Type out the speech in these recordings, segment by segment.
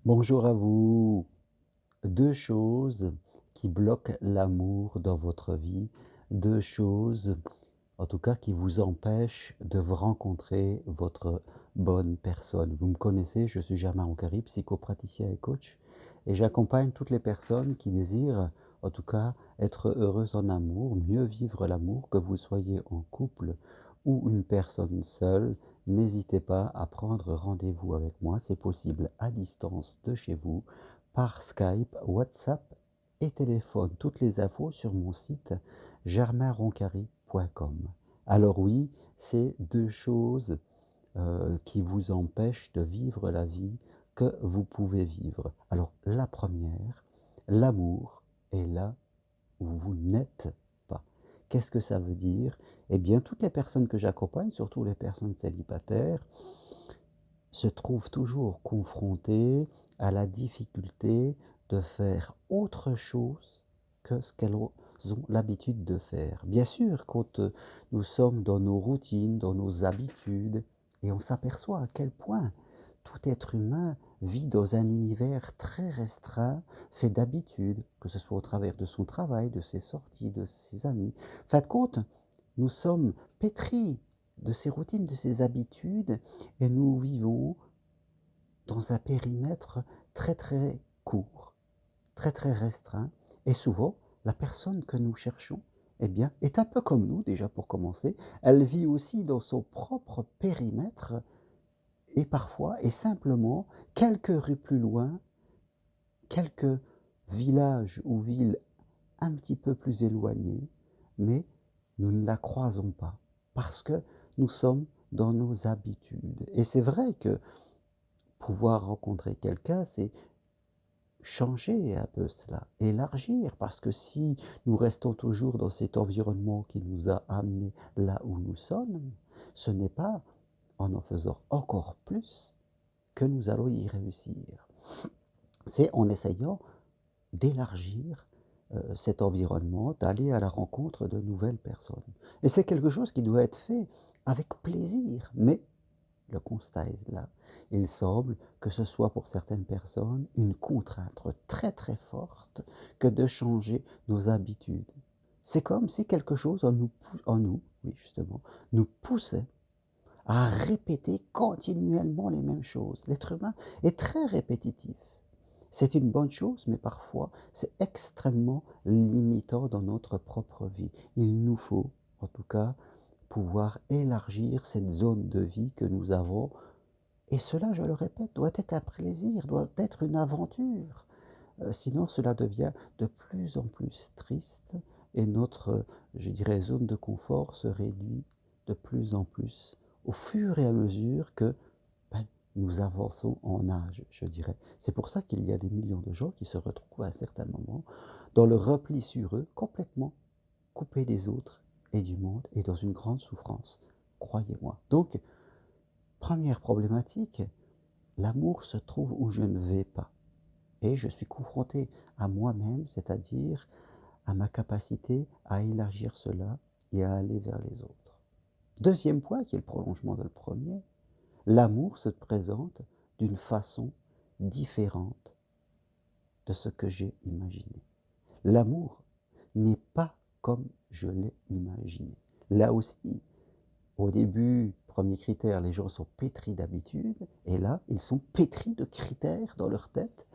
Bonjour à vous. Deux choses qui bloquent l'amour dans votre vie, deux choses, en tout cas, qui vous empêchent de vous rencontrer votre bonne personne. Vous me connaissez, je suis Germain Roncari, psychopraticien et coach, et j'accompagne toutes les personnes qui désirent, en tout cas, être heureuses en amour, mieux vivre l'amour, que vous soyez en couple ou une personne seule. N'hésitez pas à prendre rendez-vous avec moi, c'est possible à distance de chez vous, par Skype, WhatsApp et téléphone. Toutes les infos sur mon site germainroncari.com. Alors oui, c'est deux choses qui vous empêchent de vivre la vie que vous pouvez vivre. Alors la première, l'amour est là où vous n'êtes pas. Qu'est-ce que ça veut dire? Eh bien, toutes les personnes que j'accompagne, surtout les personnes célibataires, se trouvent toujours confrontées à la difficulté de faire autre chose que ce qu'elles ont l'habitude de faire. Bien sûr, quand nous sommes dans nos routines, dans nos habitudes, et on s'aperçoit à quel point tout être humain vit dans un univers très restreint, fait d'habitudes, que ce soit au travers de son travail, de ses sorties, de ses amis. En fin de compte, nous sommes pétris de ces routines, de ces habitudes, et nous vivons dans un périmètre très très court, très très restreint, et souvent la personne que nous cherchons, eh bien, est un peu comme nous déjà pour commencer. Elle vit aussi dans son propre périmètre, et parfois, et simplement, quelques rues plus loin, quelques villages ou villes un petit peu plus éloignés, mais nous ne la croisons pas parce que nous sommes dans nos habitudes. Et c'est vrai que pouvoir rencontrer quelqu'un, c'est changer un peu cela, élargir, parce que si nous restons toujours dans cet environnement qui nous a amenés là où nous sommes, ce n'est pas en faisant encore plus que nous allons y réussir. C'est en essayant d'élargir cet environnement, d'aller à la rencontre de nouvelles personnes. Et c'est quelque chose qui doit être fait avec plaisir, mais le constat est là. Il semble que ce soit pour certaines personnes une contrainte très très forte que de changer nos habitudes. C'est comme si quelque chose en nous, oui justement, nous poussait à répéter continuellement les mêmes choses. L'être humain est très répétitif. C'est une bonne chose, mais parfois c'est extrêmement limitant dans notre propre vie. Il nous faut, en tout cas, pouvoir élargir cette zone de vie que nous avons. Et cela, je le répète, doit être un plaisir, doit être une aventure. Sinon, cela devient de plus en plus triste et notre, je dirais, zone de confort se réduit de plus en plus au fur et à mesure que ben, nous avançons en âge, je dirais. C'est pour ça qu'il y a des millions de gens qui se retrouvent à un certain moment dans le repli sur eux, complètement coupés des autres et du monde et dans une grande souffrance, croyez-moi. Donc, première problématique, l'amour se trouve où je ne vais pas. Et je suis confronté à moi-même, c'est-à-dire à ma capacité à élargir cela et à aller vers les autres. Deuxième point, qui est le prolongement de le premier, l'amour se présente d'une façon différente de ce que j'ai imaginé. L'amour n'est pas comme je l'ai imaginé. Là aussi, au début, premier critère, les gens sont pétris d'habitudes, et là, ils sont pétris de critères dans leur tête,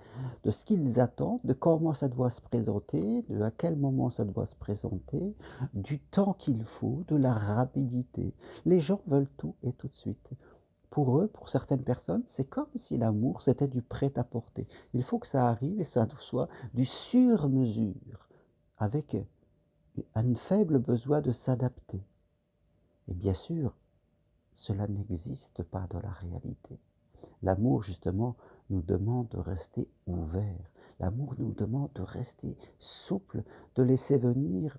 de ce qu'ils attendent, de comment ça doit se présenter, de à quel moment ça doit se présenter, du temps qu'il faut, de la rapidité. Les gens veulent tout et tout de suite. Pour eux, pour certaines personnes, c'est comme si l'amour, c'était du prêt-à-porter. Il faut que ça arrive et ça soit du sur-mesure, avec un faible besoin de s'adapter. Et bien sûr, cela n'existe pas dans la réalité. L'amour, justement, nous demande de rester ouvert. L'amour nous demande de rester souple, de laisser venir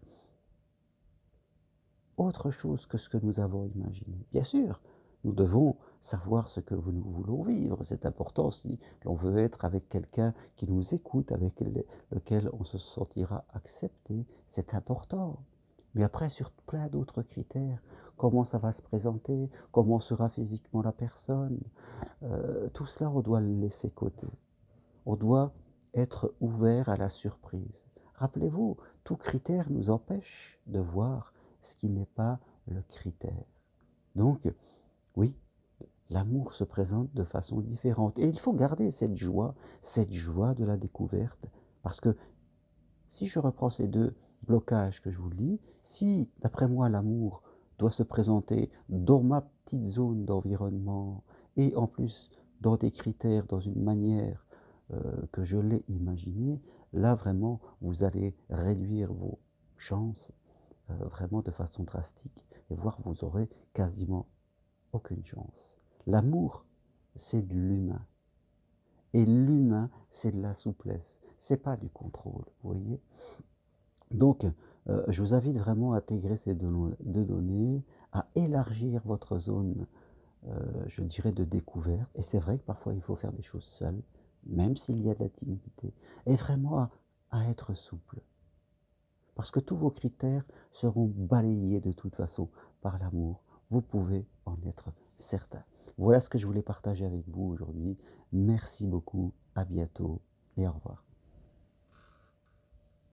autre chose que ce que nous avons imaginé. Bien sûr, nous devons savoir ce que nous voulons vivre. C'est important si l'on veut être avec quelqu'un qui nous écoute, avec lequel on se sentira accepté. C'est important. Mais après, sur plein d'autres critères, comment ça va se présenter, comment sera physiquement la personne, tout cela, on doit le laisser côté. on doit être ouvert à la surprise. Rappelez-vous, tout critère nous empêche de voir ce qui n'est pas le critère. Donc, oui, l'amour se présente de façon différente. Et il faut garder cette joie de la découverte. Parce que si je reprends ces deux blocages que je vous lis, si, d'après moi, l'amour doit se présenter dans ma petite zone d'environnement et en plus dans des critères, dans une manière que je l'ai imaginé, là vraiment, vous allez réduire vos chances vraiment de façon drastique et voire vous aurez quasiment aucune chance. L'amour, c'est de l'humain. Et l'humain, c'est de la souplesse. C'est pas du contrôle, vous voyez. Donc, je vous invite vraiment à intégrer ces deux données, à élargir votre zone, je dirais, de découverte. Et c'est vrai que parfois, il faut faire des choses seul, même s'il y a de la timidité. Et vraiment à être souple. Parce que tous vos critères seront balayés de toute façon par l'amour. Vous pouvez en être certain. Voilà ce que je voulais partager avec vous aujourd'hui. Merci beaucoup, à bientôt et au revoir.